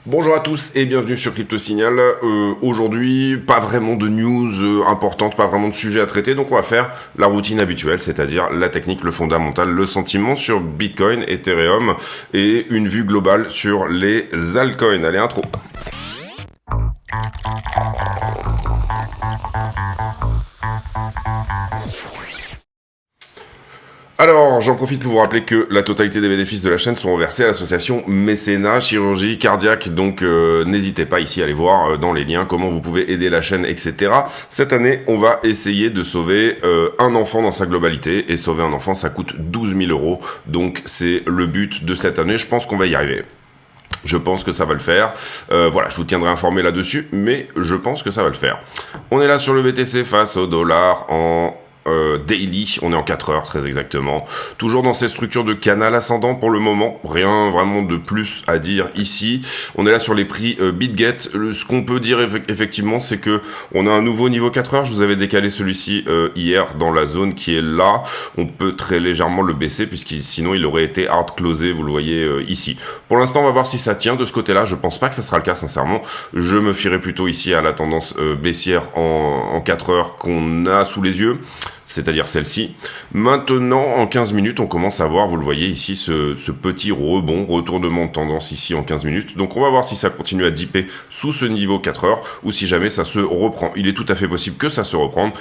Bonjour à tous et bienvenue sur Crypto Signal. Aujourd'hui, pas vraiment de news importantes, pas vraiment de sujet à traiter, donc on va faire la routine habituelle, c'est-à-dire la technique, le fondamental, le sentiment sur Bitcoin, Ethereum et une vue globale sur les altcoins. Allez, intro. Alors, j'en profite pour vous rappeler que la totalité des bénéfices de la chaîne sont reversés à l'association Mécénat Chirurgie Cardiaque, donc n'hésitez pas ici à aller voir dans les liens comment vous pouvez aider la chaîne, etc. Cette année, on va essayer de sauver un enfant dans sa globalité, et sauver un enfant, ça coûte 12 000 euros, donc c'est le but de cette année, je pense qu'on va y arriver. Je pense que ça va le faire. Voilà, je vous tiendrai informé là-dessus, mais je pense que ça va le faire. On est là sur le BTC face au dollar en daily, on est en 4 heures très exactement, toujours dans cette structure de canal ascendant pour le moment, rien vraiment de plus à dire ici. On est là sur les prix BitGet. Ce qu'on peut dire effectivement, c'est que on a un nouveau niveau 4 heures, je vous avais décalé celui-ci hier dans la zone qui est là, on peut très légèrement le baisser puisque sinon il aurait été hard closé, vous le voyez ici. Pour l'instant on va voir si ça tient de ce côté-là, je pense pas que ça sera le cas sincèrement, je me fierai plutôt ici à la tendance baissière en 4 heures qu'on a sous les yeux, c'est-à-dire celle-ci. Maintenant, en 15 minutes, on commence à voir, vous le voyez ici, ce petit rebond, retournement de tendance ici en 15 minutes. Donc on va voir si ça continue à dipper sous ce niveau 4 heures, ou si jamais ça se reprend. Il est tout à fait possible que ça se reprenne,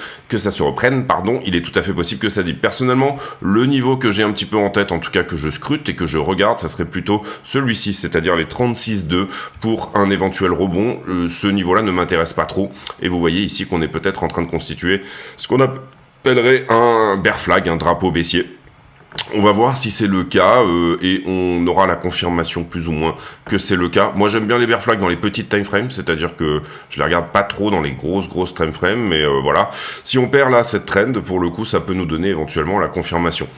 il est tout à fait possible que ça dippe. Personnellement, le niveau que j'ai un petit peu en tête, en tout cas que je scrute et que je regarde, ça serait plutôt celui-ci, c'est-à-dire les 36,2 pour un éventuel rebond. Ce niveau-là ne m'intéresse pas trop, et vous voyez ici qu'on est peut-être en train de constituer ce qu'on appellerait un bear flag, un drapeau baissier. On va voir si c'est le cas et on aura la confirmation plus ou moins que c'est le cas. Moi j'aime bien les bear flags dans les petites time frames, c'est-à-dire que je les regarde pas trop dans les grosses time frames, mais voilà. Si on perd là cette trend, pour le coup ça peut nous donner éventuellement la confirmation.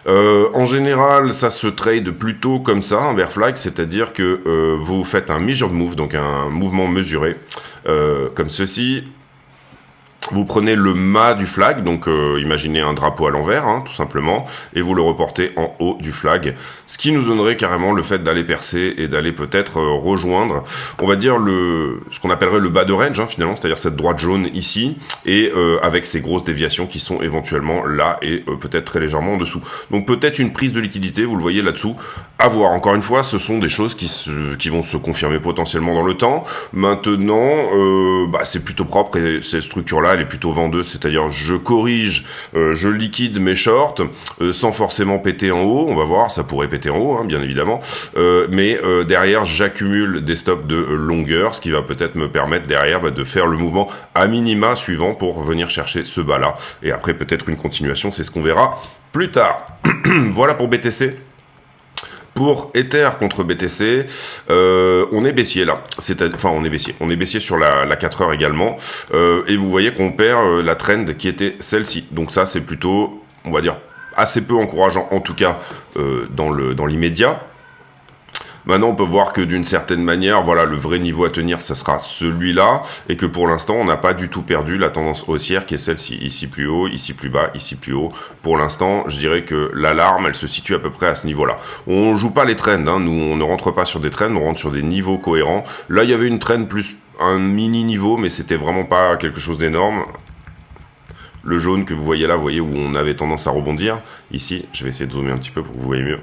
En général, ça se trade plutôt comme ça, un bear flag, c'est-à-dire que vous faites un measured move, donc un mouvement mesuré, comme ceci. Vous prenez le mât du flag, donc imaginez un drapeau à l'envers, hein, tout simplement, et vous le reportez en haut du flag, ce qui nous donnerait carrément le fait d'aller percer et d'aller peut-être rejoindre, on va dire, ce qu'on appellerait le bas de range, hein, finalement, c'est-à-dire cette droite jaune ici, et avec ces grosses déviations qui sont éventuellement là et peut-être très légèrement en dessous. Donc peut-être une prise de liquidité, vous le voyez là-dessous, à voir. Encore une fois, ce sont des choses qui vont se confirmer potentiellement dans le temps. Maintenant, c'est plutôt propre, et ces structures-là, elle est plutôt vendeuse, c'est-à-dire je corrige, je liquide mes shorts sans forcément péter en haut, on va voir, ça pourrait péter en haut, hein, bien évidemment, mais derrière j'accumule des stops de longueur, ce qui va peut-être me permettre derrière de faire le mouvement à minima suivant pour venir chercher ce bas-là, et après peut-être une continuation, c'est ce qu'on verra plus tard. Voilà pour BTC. Pour Ether contre BTC, on est baissier là, on est baissier sur la 4 heures également, et vous voyez qu'on perd la trend qui était celle-ci, donc ça c'est plutôt, on va dire, assez peu encourageant, en tout cas dans l'immédiat. Maintenant, on peut voir que d'une certaine manière, voilà, le vrai niveau à tenir, ça sera celui-là, et que pour l'instant, on n'a pas du tout perdu la tendance haussière qui est celle-ci, ici plus haut, ici plus bas, ici plus haut. Pour l'instant, je dirais que l'alarme, elle se situe à peu près à ce niveau-là. On joue pas les trends, hein, nous, on ne rentre pas sur des trends, on rentre sur des niveaux cohérents. Là, il y avait une trend plus un mini niveau, mais c'était vraiment pas quelque chose d'énorme. Le jaune que vous voyez là, vous voyez où on avait tendance à rebondir. Ici, je vais essayer de zoomer un petit peu pour que vous voyez mieux.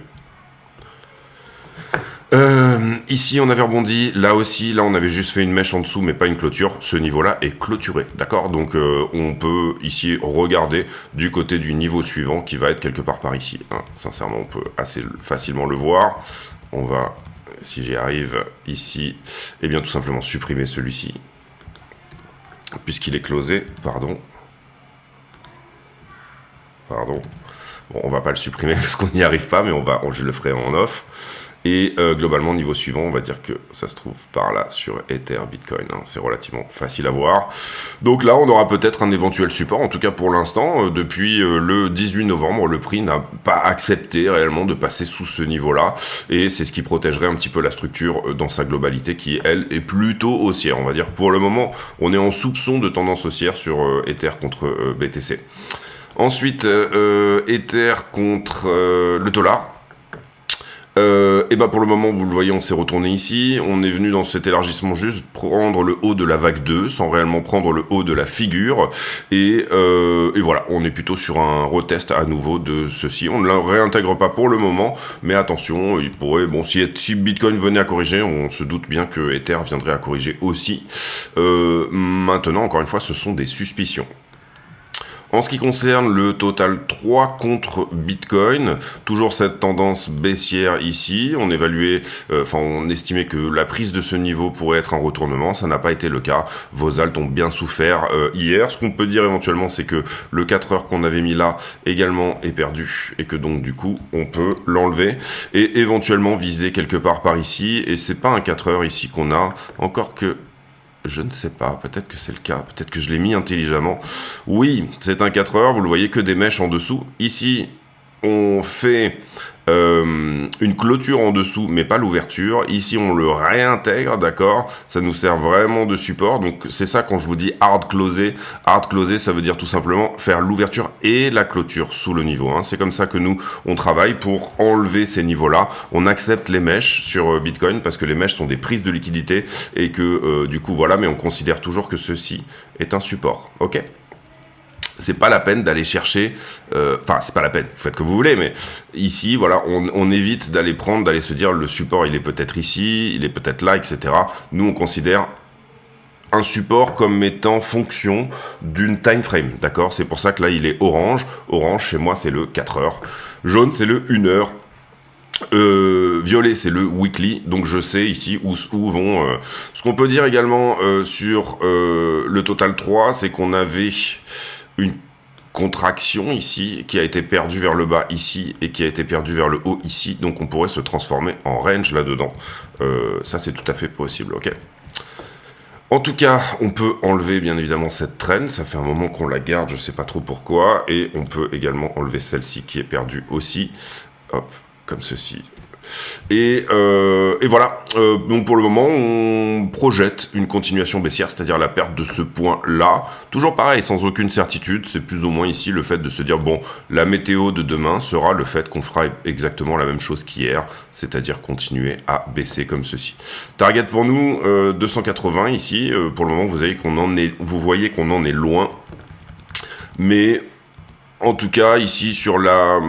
Ici on avait rebondi, là aussi, là on avait juste fait une mèche en dessous mais pas une clôture, ce niveau-là est clôturé, d'accord? Donc on peut ici regarder du côté du niveau suivant qui va être quelque part par ici, hein. Sincèrement on peut assez facilement le voir. On va, si j'y arrive ici, et bien tout simplement supprimer celui-ci, puisqu'il est closé, pardon. Bon, on va pas le supprimer parce qu'on n'y arrive pas, mais je le ferai en off. Et globalement, niveau suivant, on va dire que ça se trouve par là sur Ether, Bitcoin, hein, c'est relativement facile à voir. Donc là, on aura peut-être un éventuel support, en tout cas pour l'instant, depuis le 18 novembre, le prix n'a pas accepté réellement de passer sous ce niveau-là, et c'est ce qui protégerait un petit peu la structure dans sa globalité, qui, elle, est plutôt haussière, on va dire. Pour le moment, on est en soupçon de tendance haussière sur Ether contre BTC. Ensuite, Ether contre le dollar. Et bah pour le moment, vous le voyez, on s'est retourné ici. On est venu dans cet élargissement juste prendre le haut de la vague 2, sans réellement prendre le haut de la figure. Et voilà, on est plutôt sur un retest à nouveau de ceci. On ne le réintègre pas pour le moment, mais attention, il pourrait, bon, si Bitcoin venait à corriger, on se doute bien que Ether viendrait à corriger aussi. Maintenant, encore une fois, ce sont des suspicions. En ce qui concerne le total 3 contre Bitcoin, toujours cette tendance baissière ici, on évaluait, on estimait que la prise de ce niveau pourrait être un retournement, ça n'a pas été le cas, vos alts ont bien souffert hier. Ce qu'on peut dire éventuellement, c'est que le 4 heures qu'on avait mis là également est perdu, et que donc du coup on peut l'enlever, et éventuellement viser quelque part par ici, et c'est pas un 4 heures ici qu'on a, encore que... Je ne sais pas, peut-être que c'est le cas, peut-être que je l'ai mis intelligemment. Oui, c'est un 4 heures, vous le voyez que des mèches en dessous. Ici, on fait une clôture en dessous, mais pas l'ouverture. Ici, on le réintègre, d'accord? Ça nous sert vraiment de support. Donc, c'est ça quand je vous dis hard closer. Hard closer, ça veut dire tout simplement faire l'ouverture et la clôture sous le niveau. Hein. C'est comme ça que nous, on travaille pour enlever ces niveaux-là. On accepte les mèches sur Bitcoin parce que les mèches sont des prises de liquidité et que, du coup, voilà, mais on considère toujours que ceci est un support. OK? C'est pas la peine d'aller chercher, c'est pas la peine, vous faites que vous voulez, mais ici, voilà, on évite d'aller d'aller se dire le support il est peut-être ici, il est peut-être là, etc. Nous, on considère un support comme étant fonction d'une time frame, d'accord? C'est pour ça que là, il est orange. Orange, chez moi, c'est le 4 heures. Jaune, c'est le 1 heure. Violet, c'est le weekly, donc je sais ici où vont... Ce qu'on peut dire également sur le total 3, c'est qu'on avait une contraction ici qui a été perdue vers le bas ici et qui a été perdue vers le haut ici, donc on pourrait se transformer en range là-dedans. Ça, c'est tout à fait possible, ok? En tout cas, on peut enlever bien évidemment cette trend, ça fait un moment qu'on la garde, je sais pas trop pourquoi, et on peut également enlever celle-ci qui est perdue aussi, hop, comme ceci. Et voilà, donc pour le moment, on projette une continuation baissière, c'est-à-dire la perte de ce point-là. Toujours pareil, sans aucune certitude, c'est plus ou moins ici le fait de se dire, bon, la météo de demain sera le fait qu'on fera exactement la même chose qu'hier, c'est-à-dire continuer à baisser comme ceci. Target pour nous, 280 ici, pour le moment, vous voyez qu'on en est loin, mais... En tout cas, ici, sur la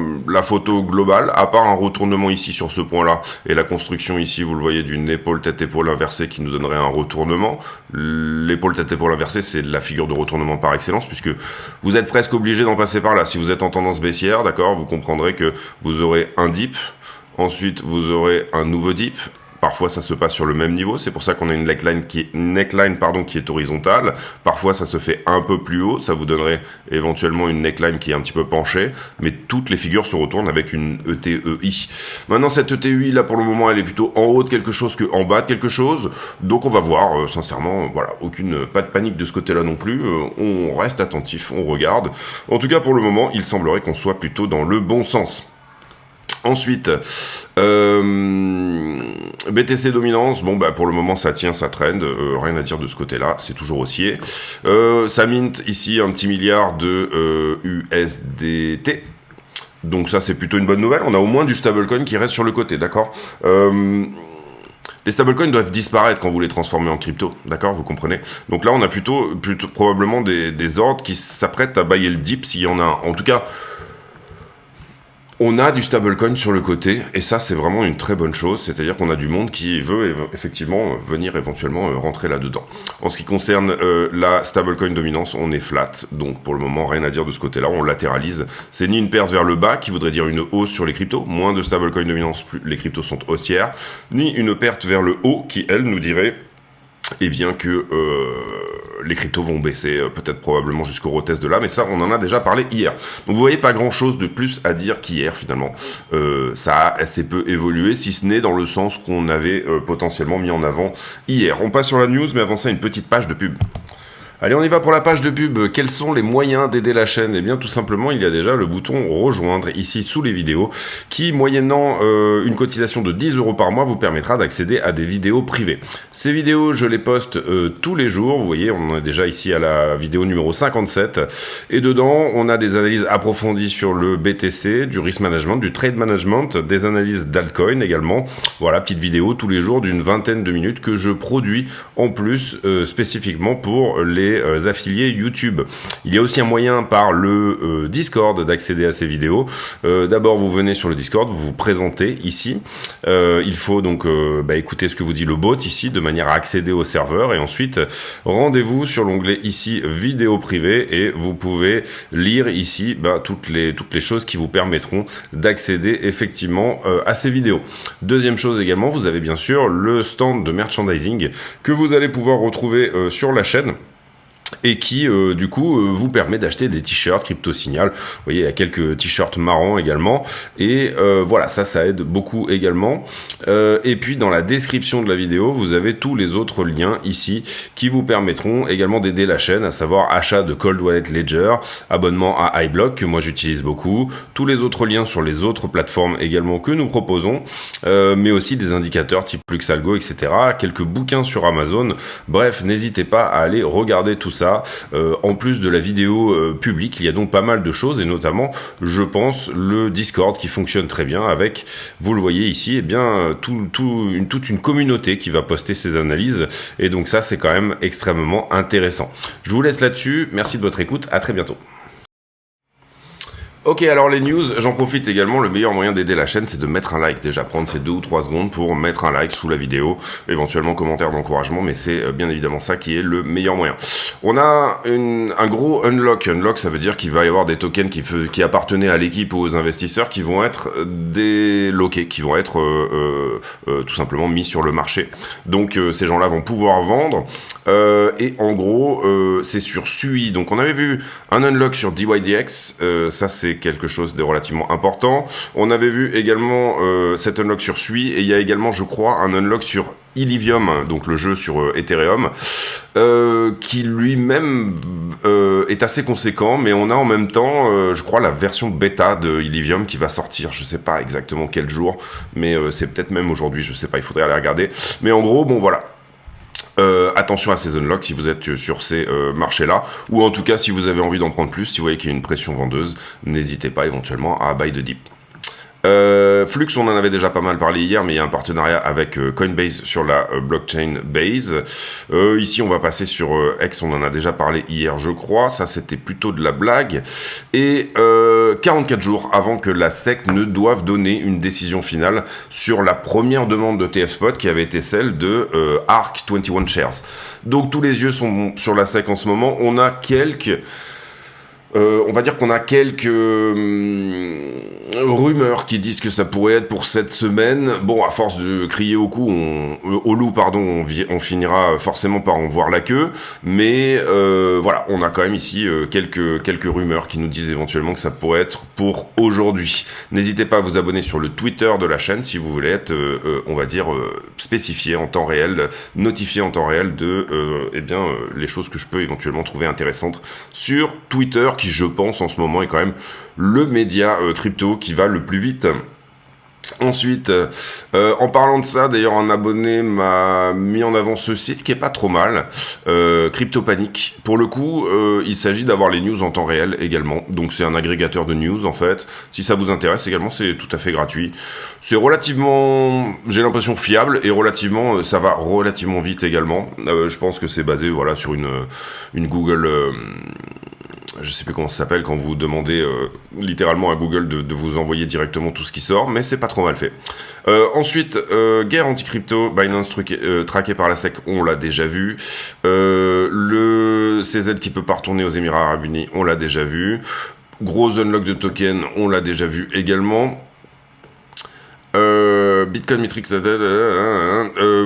photo globale, à part un retournement ici sur ce point-là, et la construction ici, vous le voyez, d'une épaule tête-épaule inversée qui nous donnerait un retournement. L'épaule tête-épaule inversée, c'est la figure de retournement par excellence, puisque vous êtes presque obligé d'en passer par là. Si vous êtes en tendance baissière, d'accord, vous comprendrez que vous aurez un dip, ensuite vous aurez un nouveau dip. Parfois, ça se passe sur le même niveau. C'est pour ça qu'on a une neckline qui est horizontale. Parfois, ça se fait un peu plus haut. Ça vous donnerait éventuellement une neckline qui est un petit peu penchée. Mais toutes les figures se retournent avec une ETEI. Maintenant, cette ETEI, là, pour le moment, elle est plutôt en haut de quelque chose qu'en bas de quelque chose. Donc, on va voir. Sincèrement, voilà, pas de panique de ce côté-là non plus. On reste attentif, on regarde. En tout cas, pour le moment, il semblerait qu'on soit plutôt dans le bon sens. Ensuite, BTC dominance, bon bah pour le moment ça tient, ça trend, rien à dire de ce côté-là, c'est toujours haussier. Ça mint ici un petit milliard de USDT, donc ça c'est plutôt une bonne nouvelle, on a au moins du stablecoin qui reste sur le côté, d'accord? Les stablecoins doivent disparaître quand vous les transformez en crypto, d'accord, vous comprenez? Donc là on a plutôt probablement des ordres qui s'apprêtent à bailler le dip s'il y en a un. En tout cas, on a du stablecoin sur le côté, et ça c'est vraiment une très bonne chose, c'est-à-dire qu'on a du monde qui veut effectivement venir éventuellement rentrer là-dedans. En ce qui concerne la stablecoin dominance, on est flat, donc pour le moment rien à dire de ce côté-là, on latéralise. C'est ni une perte vers le bas, qui voudrait dire une hausse sur les cryptos, moins de stablecoin dominance, plus les cryptos sont haussières, ni une perte vers le haut, qui elle nous dirait eh bien que les cryptos vont baisser, peut-être probablement jusqu'au retest de là, mais ça on en a déjà parlé hier. Donc vous voyez pas grand chose de plus à dire qu'hier finalement. Ça a assez peu évolué, si ce n'est dans le sens qu'on avait potentiellement mis en avant hier. On passe sur la news, mais avant ça une petite page de pub. Allez, on y va pour la page de pub. Quels sont les moyens d'aider la chaîne? Eh bien, tout simplement, il y a déjà le bouton rejoindre ici sous les vidéos qui, moyennant une cotisation de 10 € par mois, vous permettra d'accéder à des vidéos privées. Ces vidéos, je les poste tous les jours. Vous voyez, on est déjà ici à la vidéo numéro 57. Et dedans, on a des analyses approfondies sur le BTC, du risk management, du trade management, des analyses d'altcoin également. Voilà, petite vidéo tous les jours d'une vingtaine de minutes que je produis en plus spécifiquement pour les affiliés YouTube. Il y a aussi un moyen par le Discord d'accéder à ces vidéos. D'abord, vous venez sur le Discord, vous vous présentez ici. Il faut donc écouter ce que vous dit le bot ici de manière à accéder au serveur et ensuite rendez-vous sur l'onglet ici vidéo privée et vous pouvez lire ici toutes les choses qui vous permettront d'accéder effectivement à ces vidéos. Deuxième chose également, vous avez bien sûr le stand de merchandising que vous allez pouvoir retrouver sur la chaîne et qui du coup vous permet d'acheter des t-shirts Crypto Signal. Vous voyez, il y a quelques t-shirts marrants également et voilà, ça aide beaucoup également. Et puis dans la description de la vidéo, vous avez tous les autres liens ici qui vous permettront également d'aider la chaîne, à savoir achat de Cold Wallet Ledger, abonnement à iBlock que moi j'utilise beaucoup, tous les autres liens sur les autres plateformes également que nous proposons, mais aussi des indicateurs type Pluxalgo, etc. Quelques bouquins sur Amazon. Bref, n'hésitez pas à aller regarder tout ça. En plus de la vidéo publique, il y a donc pas mal de choses et notamment, je pense, le Discord qui fonctionne très bien avec, vous le voyez ici, eh bien toute une communauté qui va poster ses analyses et donc ça c'est quand même extrêmement intéressant. Je vous laisse là-dessus, merci de votre écoute, à très bientôt. Ok, alors les news, j'en profite également, le meilleur moyen d'aider la chaîne, c'est de mettre un like, déjà prendre ces 2 ou 3 secondes pour mettre un like sous la vidéo, éventuellement commentaire d'encouragement, mais c'est bien évidemment ça qui est le meilleur moyen. On a un gros unlock, ça veut dire qu'il va y avoir des tokens qui appartenaient à l'équipe ou aux investisseurs qui vont être déloqués, qui vont être tout simplement mis sur le marché. Donc ces gens-là vont pouvoir vendre, et en gros, c'est sur SUI, donc on avait vu un unlock sur DYDX, ça c'est quelque chose de relativement important. On avait vu également cet unlock sur SUI et il y a également, je crois, un unlock sur Illivium, donc le jeu sur Ethereum, qui lui-même est assez conséquent, mais on a en même temps, je crois, la version bêta de Illivium qui va sortir, je sais pas exactement quel jour, mais c'est peut-être même aujourd'hui, je sais pas, il faudrait aller regarder. Mais en gros, bon voilà. Attention à ces unlocks si vous êtes sur ces marchés-là, ou en tout cas si vous avez envie d'en prendre plus, si vous voyez qu'il y a une pression vendeuse, n'hésitez pas éventuellement à buy the dip. Flux, on en avait déjà pas mal parlé hier, mais il y a un partenariat avec Coinbase sur la blockchain Base. Ici, on va passer sur X, on en a déjà parlé hier, je crois. Ça, c'était plutôt de la blague. Et 44 jours avant que la SEC ne doive donner une décision finale sur la première demande de TF-Spot qui avait été celle de ARK 21 Shares. Donc, tous les yeux sont sur la SEC en ce moment. On a on va dire qu'on a quelques rumeurs qui disent que ça pourrait être pour cette semaine. Bon, à force de crier au loup, on finira forcément par en voir la queue. Mais voilà, on a quand même ici quelques rumeurs qui nous disent éventuellement que ça pourrait être pour aujourd'hui. N'hésitez pas à vous abonner sur le Twitter de la chaîne si vous voulez être, on va dire, spécifié en temps réel, notifié en temps réel de les choses que je peux éventuellement trouver intéressantes sur Twitter, qui je pense en ce moment est quand même le média crypto qui va le plus vite. Ensuite, en parlant de ça, d'ailleurs un abonné m'a mis en avant ce site qui est pas trop mal, CryptoPanic. Pour le coup, il s'agit d'avoir les news en temps réel également, donc c'est un agrégateur de news en fait. Si ça vous intéresse également, c'est tout à fait gratuit. C'est relativement, j'ai l'impression, fiable et relativement, ça va relativement vite également. Je pense que c'est basé voilà sur une Google... je sais plus comment ça s'appelle quand vous demandez littéralement à Google de vous envoyer directement tout ce qui sort, mais c'est pas trop mal fait. Ensuite, guerre anti-crypto, Binance traqué par la SEC, on l'a déjà vu. Le CZ qui peut pas retourner aux Émirats Arabes Unis, on l'a déjà vu. Gros unlock de token, on l'a déjà vu également. Bitcoin Matrix,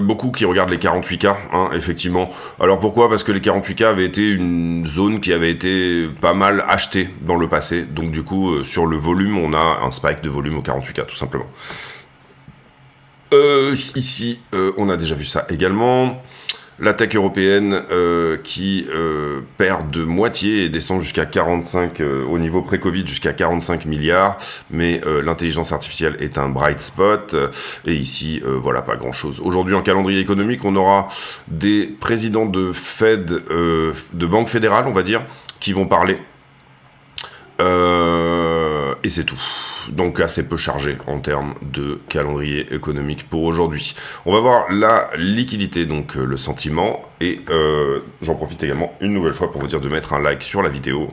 beaucoup qui regardent les 48K, hein, effectivement. Alors pourquoi? Parce que les 48K avaient été une zone qui avait été pas mal achetée dans le passé. Donc du coup, sur le volume, on a un spike de volume au 48K, tout simplement. Ici, on a déjà vu ça également. La tech européenne qui perd de moitié et descend jusqu'à 45, au niveau pré-Covid, jusqu'à 45 milliards. Mais l'intelligence artificielle est un bright spot. Et ici, voilà, pas grand-chose. Aujourd'hui, en calendrier économique, on aura des présidents de Fed, de banque fédérale, on va dire, qui vont parler. Et c'est tout. Donc assez peu chargé en termes de calendrier économique pour aujourd'hui. On va voir la liquidité, donc le sentiment. Et j'en profite également une nouvelle fois pour vous dire de mettre un like sur la vidéo.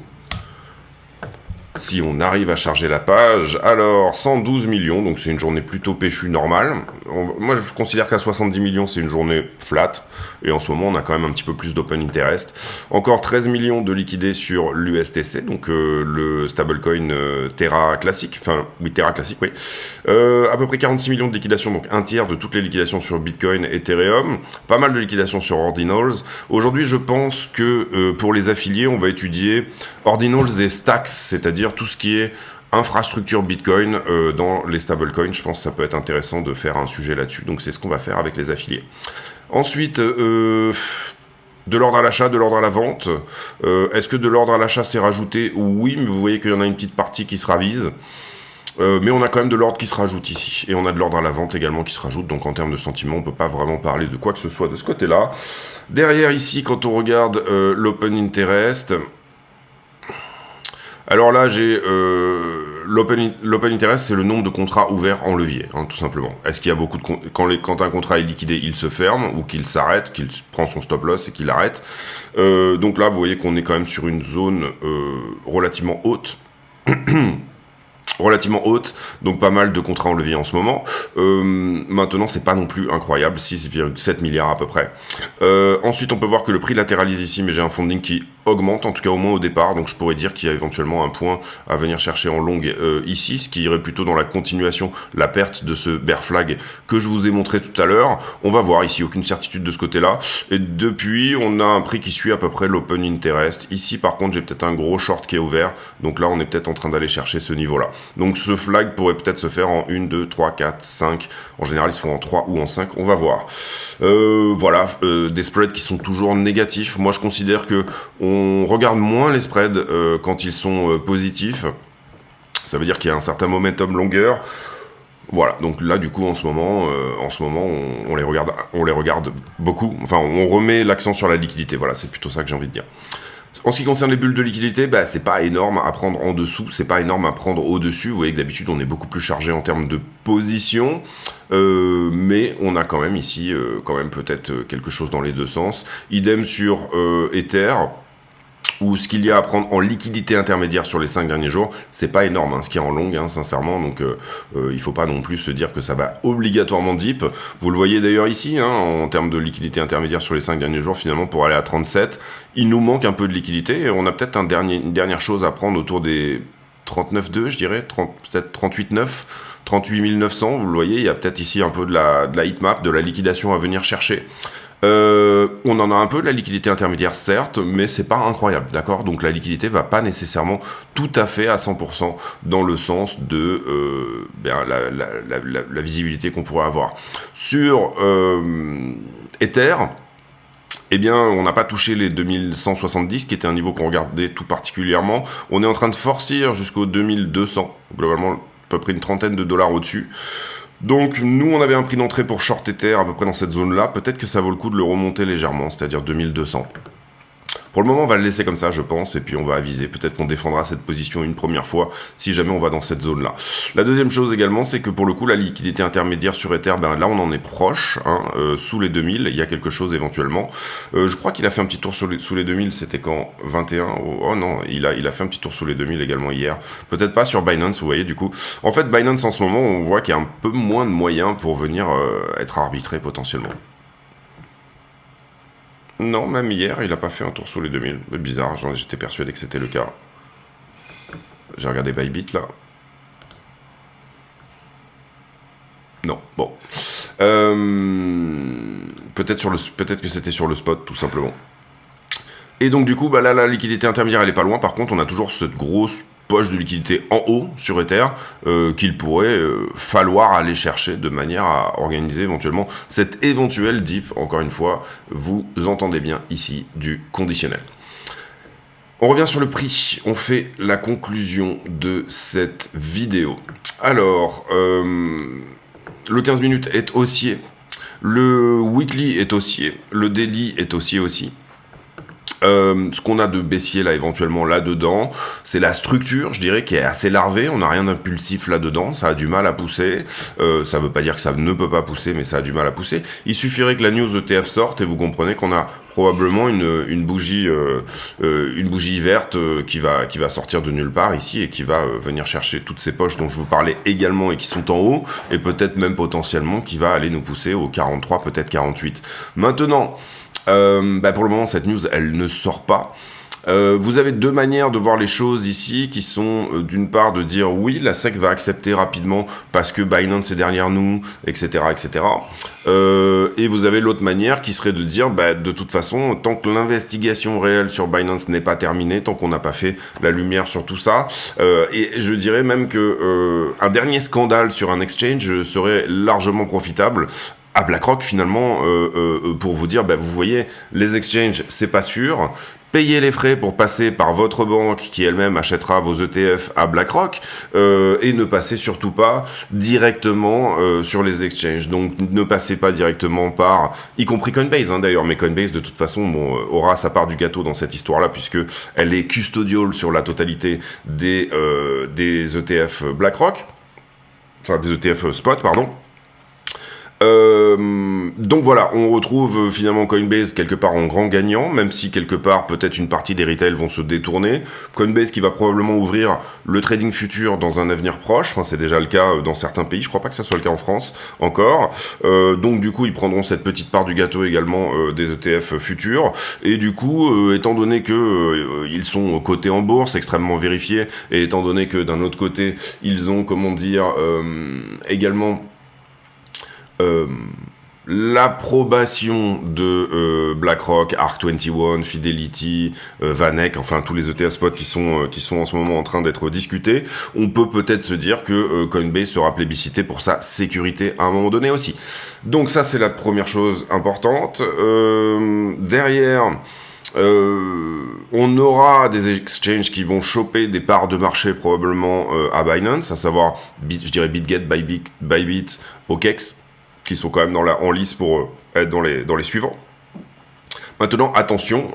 Si on arrive à charger la page, alors 112 millions, donc c'est une journée plutôt péchue normale. Moi je considère qu'à 70 millions c'est une journée flat, et en ce moment on a quand même un petit peu plus d'open interest. Encore 13 millions de liquidés sur l'USTC, donc le stablecoin Terra classique, Terra classique, oui. À peu près 46 millions de liquidations, donc un tiers de toutes les liquidations sur Bitcoin, Ethereum, pas mal de liquidations sur Ordinals. Aujourd'hui je pense que pour les affiliés on va étudier Ordinals et Stacks, c'est-à-dire tout ce qui est infrastructure Bitcoin dans les stablecoins. Je pense que ça peut être intéressant de faire un sujet là-dessus. Donc c'est ce qu'on va faire avec les affiliés. Ensuite, de l'ordre à l'achat, de l'ordre à la vente. Est-ce que de l'ordre à l'achat s'est rajouté? Oui, mais vous voyez qu'il y en a une petite partie qui se ravise. Mais on a quand même de l'ordre qui se rajoute ici. Et on a de l'ordre à la vente également qui se rajoute. Donc en termes de sentiment, on ne peut pas vraiment parler de quoi que ce soit de ce côté-là. Derrière ici, quand on regarde l'open interest... Alors là, j'ai l'open interest, c'est le nombre de contrats ouverts en levier, hein, tout simplement. Est-ce qu'il y a beaucoup de quand un contrat est liquidé, il se ferme ou qu'il s'arrête, qu'il prend son stop loss et qu'il arrête. Donc là, vous voyez qu'on est quand même sur une zone relativement haute. Relativement haute, donc pas mal de contrats en levier en ce moment. Maintenant, c'est pas non plus incroyable, 6,7 milliards à peu près. Ensuite, on peut voir que le prix latéralise ici, mais j'ai un funding qui augmente, en tout cas au moins au départ, donc je pourrais dire qu'il y a éventuellement un point à venir chercher en longue ici, ce qui irait plutôt dans la continuation, la perte de ce bear flag que je vous ai montré tout à l'heure. On va voir ici, aucune certitude de ce côté-là. Et depuis, on a un prix qui suit à peu près l'open interest. Ici, par contre, j'ai peut-être un gros short qui est ouvert, donc là, on est peut-être en train d'aller chercher ce niveau-là. Donc ce flag pourrait peut-être se faire en 1, 2, 3, 4, 5. En général, ils se font en 3 ou en 5. On va voir. Voilà, des spreads qui sont toujours négatifs. Moi, je considère que on regarde moins les spreads quand ils sont positifs. Ça veut dire qu'il y a un certain momentum longueur. Voilà, donc là, du coup, en ce moment, on les regarde beaucoup. Enfin, on remet l'accent sur la liquidité. Voilà, c'est plutôt ça que j'ai envie de dire. En ce qui concerne les bulles de liquidité, c'est pas énorme à prendre en dessous, c'est pas énorme à prendre au-dessus. Vous voyez que d'habitude on est beaucoup plus chargé en termes de position, mais on a quand même ici peut-être quelque chose dans les deux sens. Idem sur Ether, où ce qu'il y a à prendre en liquidité intermédiaire sur les 5 derniers jours, c'est pas énorme, ce qu'il y a en longue, sincèrement, donc il faut pas non plus se dire que ça va obligatoirement dip. Vous le voyez d'ailleurs ici, en termes de liquidité intermédiaire sur les 5 derniers jours, finalement, pour aller à 37, il nous manque un peu de liquidité, et on a peut-être une dernière chose à prendre autour des 39,2, je dirais, peut-être 38,9, 38 900, vous le voyez, il y a peut-être ici un peu de la heatmap, de la liquidation à venir chercher. On en a un peu de la liquidité intermédiaire, certes, mais c'est pas incroyable, d'accord? Donc la liquidité va pas nécessairement tout à fait à 100% dans le sens de la visibilité qu'on pourrait avoir. Sur Ether, eh bien, on n'a pas touché les 2170, qui était un niveau qu'on regardait tout particulièrement. On est en train de forcir jusqu'au 2200, globalement à peu près une trentaine de dollars au-dessus. Donc nous on avait un prix d'entrée pour short Ether à peu près dans cette zone là, peut-être que ça vaut le coup de le remonter légèrement, c'est-à-dire 2200. Pour le moment on va le laisser comme ça je pense, et puis on va aviser, peut-être qu'on défendra cette position une première fois si jamais on va dans cette zone là. La deuxième chose également, c'est que pour le coup la liquidité intermédiaire sur Ether, là on en est proche, sous les 2000, il y a quelque chose éventuellement. Je crois qu'il a fait un petit tour sous les 2000, c'était quand 21, oh non, il a fait un petit tour sous les 2000 également hier, peut-être pas sur Binance, vous voyez du coup. En fait Binance en ce moment on voit qu'il y a un peu moins de moyens pour venir être arbitré potentiellement. Non, même hier, il n'a pas fait un tour sous les 2000. C'est bizarre, j'étais persuadé que c'était le cas. J'ai regardé Bybit, là. Non, bon. Peut-être que c'était sur le spot, tout simplement. Et donc, du coup, là, la liquidité intermédiaire, elle est pas loin. Par contre, on a toujours cette grosse poches de liquidité en haut sur Ether qu'il pourrait falloir aller chercher de manière à organiser éventuellement cet éventuel dip. Encore une fois, vous entendez bien ici du conditionnel. On revient sur le prix, on fait la conclusion de cette vidéo. Alors, le 15 minutes est haussier, le weekly est haussier, le daily est haussier aussi. Ce qu'on a de baissier là éventuellement là-dedans, c'est la structure, je dirais, qui est assez larvée. On n'a rien d'impulsif là-dedans, ça a du mal à pousser. Ça veut pas dire que ça ne peut pas pousser, mais ça a du mal à pousser. Il suffirait que la news ETF sorte et vous comprenez qu'on a probablement une bougie verte qui va sortir de nulle part ici et qui va venir chercher toutes ces poches dont je vous parlais également et qui sont en haut, et peut-être même potentiellement qui va aller nous pousser au 43, peut-être 48. Maintenant, pour le moment, cette news, elle ne sort pas. Vous avez deux manières de voir les choses ici, qui sont d'une part de dire oui, la SEC va accepter rapidement parce que Binance est derrière nous, etc., etc. Et vous avez l'autre manière qui serait de dire, de toute façon, tant que l'investigation réelle sur Binance n'est pas terminée, tant qu'on n'a pas fait la lumière sur tout ça, et je dirais même que un dernier scandale sur un exchange serait largement profitable à BlackRock finalement pour vous dire, vous voyez, les exchanges, c'est pas sûr. Payez les frais pour passer par votre banque qui elle-même achètera vos ETF à BlackRock et ne passez surtout pas directement sur les exchanges. Donc ne passez pas directement par, y compris Coinbase d'ailleurs, mais Coinbase de toute façon aura sa part du gâteau dans cette histoire-là puisque elle est custodial sur la totalité des ETF BlackRock, enfin des ETF spot, pardon. Donc voilà, on retrouve finalement Coinbase quelque part en grand gagnant, même si quelque part peut-être une partie des retails vont se détourner. Coinbase qui va probablement ouvrir le trading futur dans un avenir proche, enfin c'est déjà le cas dans certains pays, je crois pas que ça soit le cas en France encore. Donc du coup ils prendront cette petite part du gâteau également des ETF futurs, et du coup étant donné que ils sont cotés en bourse, extrêmement vérifiés, et étant donné que d'un autre côté ils ont également l'approbation de BlackRock, ARK21, Fidelity, Vanek, enfin tous les ETF spots qui sont en ce moment en train d'être discutés, on peut peut-être se dire que Coinbase sera plébiscité pour sa sécurité à un moment donné aussi. Donc ça c'est la première chose importante. Derrière, on aura des exchanges qui vont choper des parts de marché probablement à Binance, à savoir je dirais BitGet, Bybit, OKEx, qui sont quand même en lice pour être dans les suivants. Maintenant, attention,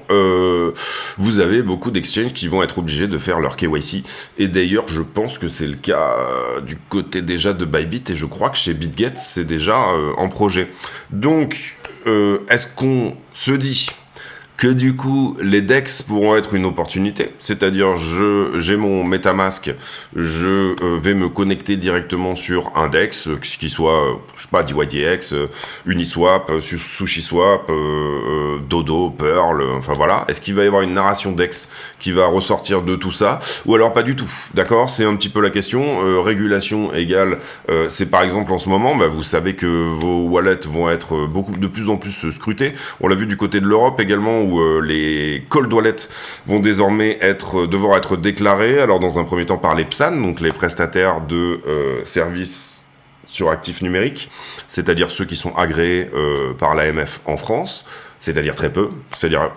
vous avez beaucoup d'exchanges qui vont être obligés de faire leur KYC. Et d'ailleurs, je pense que c'est le cas du côté déjà de Bybit, et je crois que chez BitGet, c'est déjà en projet. Donc, est-ce qu'on se dit que du coup, les DEX pourront être une opportunité, c'est-à-dire j'ai mon MetaMask, je vais me connecter directement sur un DEX, qui soit, je sais pas, DYDX, Uniswap, SushiSwap, Dodo, Pearl, enfin voilà. Est-ce qu'il va y avoir une narration DEX qui va ressortir de tout ça, ou alors pas du tout, d'accord? C'est un petit peu la question. Régulation égale, c'est par exemple en ce moment, vous savez que vos wallets vont être de plus en plus scrutés. On l'a vu du côté de l'Europe également, où les cold wallets vont désormais devoir être déclarés, alors dans un premier temps par les PSAN, donc les prestataires de services sur actifs numériques, c'est-à-dire ceux qui sont agréés par l'AMF en France, c'est-à-dire très peu, c'est-à-dire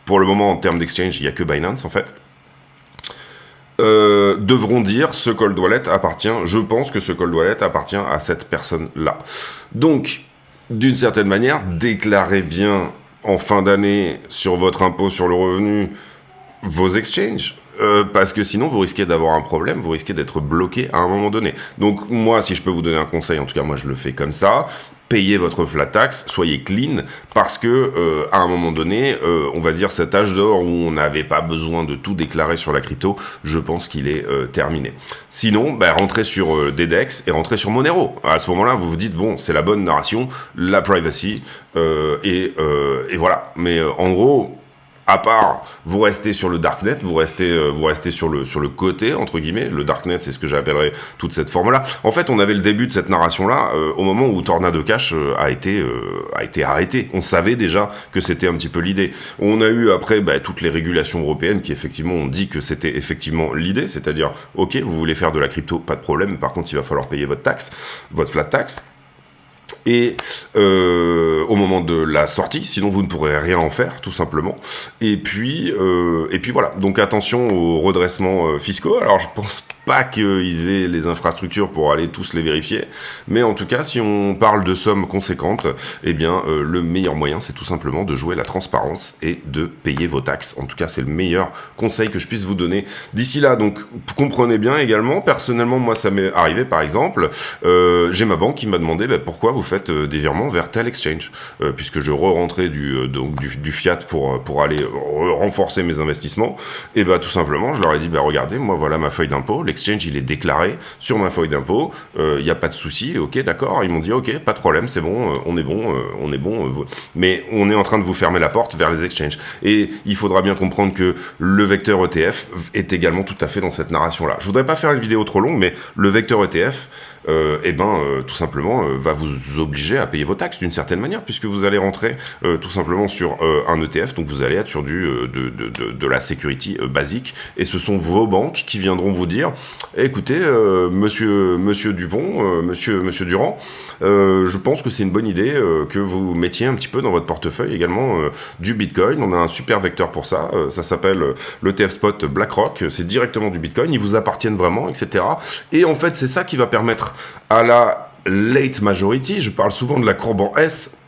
pour le moment en termes d'exchange, il n'y a que Binance en fait, devront dire ce cold wallet appartient, je pense que ce cold wallet appartient à cette personne-là. Donc, d'une certaine manière, déclarez bien en fin d'année sur votre impôt sur le revenu vos exchanges, parce que sinon vous risquez d'avoir un problème, vous risquez d'être bloqué à un moment donné. Donc moi, si je peux vous donner un conseil, en tout cas moi je le fais comme ça, payez votre flat tax, soyez clean, parce que à un moment donné, on va dire cet âge d'or où on n'avait pas besoin de tout déclarer sur la crypto, je pense qu'il est terminé. Sinon, rentrez sur DEX et rentrez sur Monero. À ce moment-là, vous vous dites, bon, c'est la bonne narration, la privacy, et voilà. Mais en gros, À part, vous restez sur le darknet, vous restez sur le côté, entre guillemets. Le darknet, c'est ce que j'appellerais toute cette forme-là. En fait, on avait le début de cette narration-là au moment où Tornado Cash a été arrêté. On savait déjà que c'était un petit peu l'idée. On a eu après toutes les régulations européennes qui effectivement ont dit que c'était effectivement l'idée, c'est-à-dire, ok, vous voulez faire de la crypto, pas de problème, par contre, il va falloir payer votre taxe, votre flat tax. Et au moment de la sortie, sinon vous ne pourrez rien en faire, tout simplement. Et puis voilà. Donc attention aux redressements fiscaux. Alors je pense pas qu'ils aient les infrastructures pour aller tous les vérifier, mais en tout cas, si on parle de sommes conséquentes, eh bien le meilleur moyen, c'est tout simplement de jouer la transparence et de payer vos taxes. En tout cas, c'est le meilleur conseil que je puisse vous donner d'ici là. Donc comprenez bien également. Personnellement, moi, ça m'est arrivé, par exemple, j'ai ma banque qui m'a demandé pourquoi vous faites des virements vers tel exchange, puisque je re-rentrais du fiat pour aller renforcer mes investissements. Et tout simplement, je leur ai dit regardez, moi voilà ma feuille d'impôt, l'exchange il est déclaré sur ma feuille d'impôt, il n'y a pas de souci, ok d'accord. Ils m'ont dit ok, pas de problème, c'est bon, on est bon, mais on est en train de vous fermer la porte vers les exchanges. Et il faudra bien comprendre que le vecteur ETF est également tout à fait dans cette narration-là. Je voudrais pas faire une vidéo trop longue, mais le vecteur ETF tout simplement va vous obliger à payer vos taxes d'une certaine manière, puisque vous allez rentrer tout simplement sur un ETF, donc vous allez être sur de la security basique, et ce sont vos banques qui viendront vous dire écoutez monsieur Dupont, monsieur Durand, je pense que c'est une bonne idée que vous mettiez un petit peu dans votre portefeuille également du Bitcoin. On a un super vecteur pour ça, ça s'appelle l'ETF Spot BlackRock, c'est directement du Bitcoin, ils vous appartiennent vraiment, etc. Et en fait c'est ça qui va permettre à la late majority, je parle souvent de la courbe en S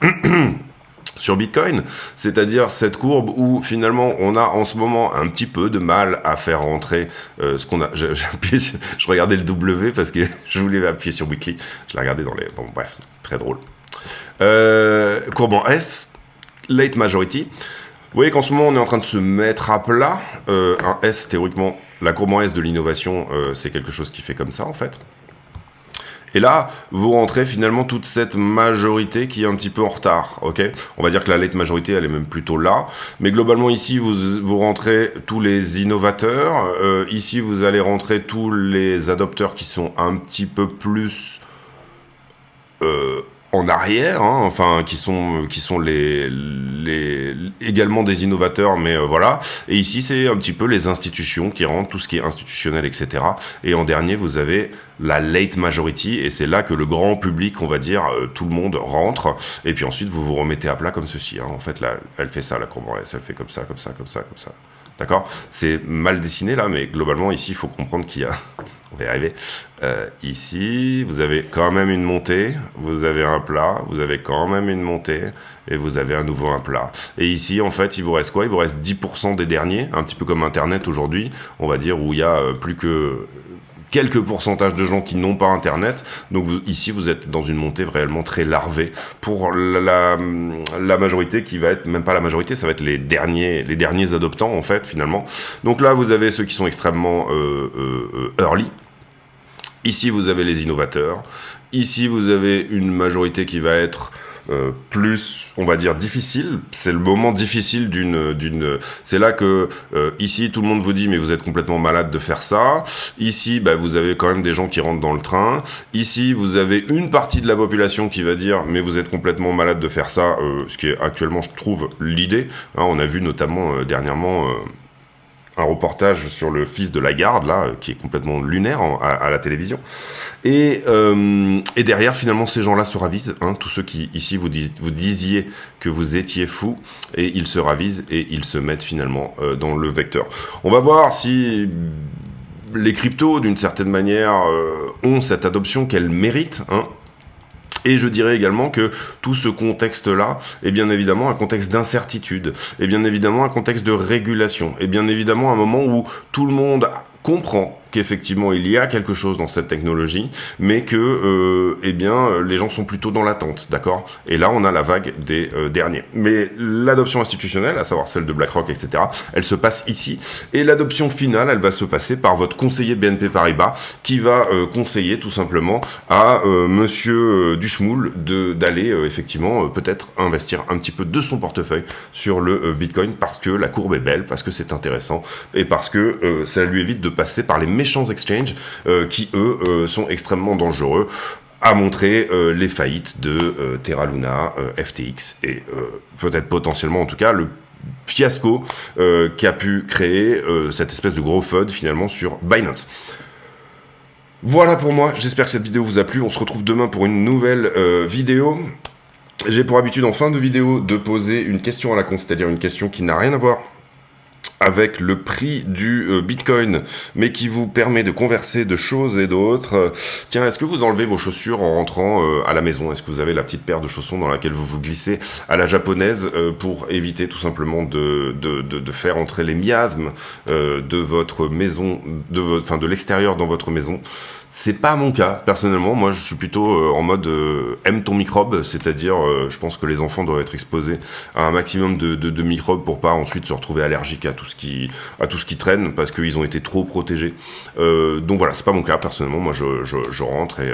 sur Bitcoin, c'est-à-dire cette courbe où finalement on a en ce moment un petit peu de mal à faire rentrer ce qu'on a. Je regardais le W parce que je voulais appuyer sur Weekly, je l'ai regardé dans les. Bon bref, c'est très drôle. Courbe en S, late majority. Vous voyez qu'en ce moment on est en train de se mettre à plat. Un S théoriquement, la courbe en S de l'innovation, c'est quelque chose qui fait comme ça en fait. Et là, vous rentrez finalement toute cette majorité qui est un petit peu en retard, ok ? On va dire que la late majorité, elle est même plutôt là. Mais globalement, ici, vous rentrez tous les innovateurs. Ici, vous allez rentrer tous les adopteurs qui sont un petit peu plus en arrière, hein, enfin qui sont également des innovateurs, mais voilà. Et ici c'est un petit peu les institutions qui rentrent, tout ce qui est institutionnel, etc. Et en dernier vous avez la late majority, et c'est là que le grand public, on va dire, tout le monde rentre. Et puis ensuite vous vous remettez à plat comme ceci. Hein. En fait là, elle fait ça, la courbe en S, elle fait comme ça, comme ça, comme ça, comme ça. D'accord ? C'est mal dessiné là, mais globalement ici il faut comprendre qu'il y a. On va y arriver. Ici, vous avez quand même une montée, vous avez un plat, vous avez quand même une montée, et vous avez à nouveau un plat. Et ici, en fait, il vous reste quoi ? Il vous reste 10% des derniers, un petit peu comme Internet aujourd'hui, on va dire, où il y a plus que quelques pourcentages de gens qui n'ont pas Internet. Donc ici, vous êtes dans une montée réellement très larvée pour la majorité qui va être, même pas la majorité, ça va être les derniers adoptants, en fait, finalement. Donc là, vous avez ceux qui sont extrêmement early. Ici, vous avez les innovateurs. Ici, vous avez une majorité qui va être plus, on va dire, difficile. C'est le moment difficile d'une. C'est là que ici, tout le monde vous dit, mais vous êtes complètement malade de faire ça. Ici, vous avez quand même des gens qui rentrent dans le train. Ici, vous avez une partie de la population qui va dire, mais vous êtes complètement malade de faire ça. Ce qui est actuellement, je trouve, l'idée. Hein, on a vu notamment dernièrement. Un reportage sur le fils de Lagarde, là, qui est complètement lunaire à la télévision. Et derrière, finalement, ces gens-là se ravisent. Hein, tous ceux qui, ici, vous disiez que vous étiez fous, et ils se ravisent et ils se mettent finalement dans le vecteur. On va voir si les cryptos, d'une certaine manière, ont cette adoption qu'elles méritent, hein. Et je dirais également que tout ce contexte-là est bien évidemment un contexte d'incertitude, est bien évidemment un contexte de régulation, est bien évidemment un moment où tout le monde comprend qu'effectivement il y a quelque chose dans cette technologie, mais que eh bien les gens sont plutôt dans l'attente, d'accord? Et là on a la vague des derniers. Mais l'adoption institutionnelle, à savoir celle de BlackRock, etc., elle se passe ici. Et l'adoption finale, elle va se passer par votre conseiller BNP Paribas, qui va conseiller tout simplement à monsieur Duchmoul d'aller effectivement peut-être investir un petit peu de son portefeuille sur le Bitcoin, parce que la courbe est belle, parce que c'est intéressant, et parce que ça lui évite de passer par les méchants exchanges qui, eux, sont extrêmement dangereux, à montrer les faillites de Terra Luna, FTX, et peut-être potentiellement, en tout cas, le fiasco qui a pu créer cette espèce de gros FUD, finalement, sur Binance. Voilà pour moi, j'espère que cette vidéo vous a plu. On se retrouve demain pour une nouvelle vidéo. J'ai pour habitude en fin de vidéo de poser une question à la con, c'est-à-dire une question qui n'a rien à voir avec le prix du Bitcoin, mais qui vous permet de converser de choses et d'autres. Tiens, est-ce que vous enlevez vos chaussures en rentrant à la maison? Est-ce que vous avez la petite paire de chaussons dans laquelle vous vous glissez à la japonaise pour éviter tout simplement de faire entrer les miasmes de votre maison, de l'extérieur dans votre maison? C'est pas mon cas, personnellement. Moi, je suis plutôt en mode aime ton microbe, c'est-à-dire, je pense que les enfants doivent être exposés à un maximum de microbes pour pas ensuite se retrouver allergiques à tout ce qui traîne, parce qu'ils ont été trop protégés. Donc voilà, c'est pas mon cas, personnellement. Moi, je rentre et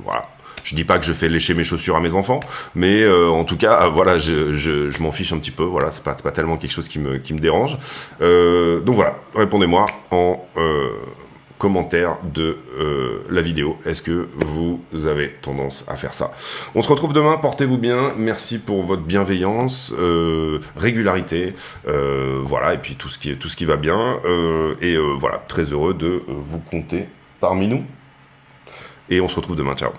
voilà. Je dis pas que je fais lécher mes chaussures à mes enfants, mais en tout cas, voilà, je m'en fiche un petit peu. Voilà, c'est pas tellement quelque chose qui me dérange. Donc voilà, répondez-moi en commentaire de la vidéo. Est-ce que vous avez tendance à faire ça? On se retrouve demain, portez-vous bien, merci pour votre bienveillance, régularité, voilà, et puis tout ce qui va bien, et voilà, très heureux de vous compter parmi nous, et on se retrouve demain, ciao.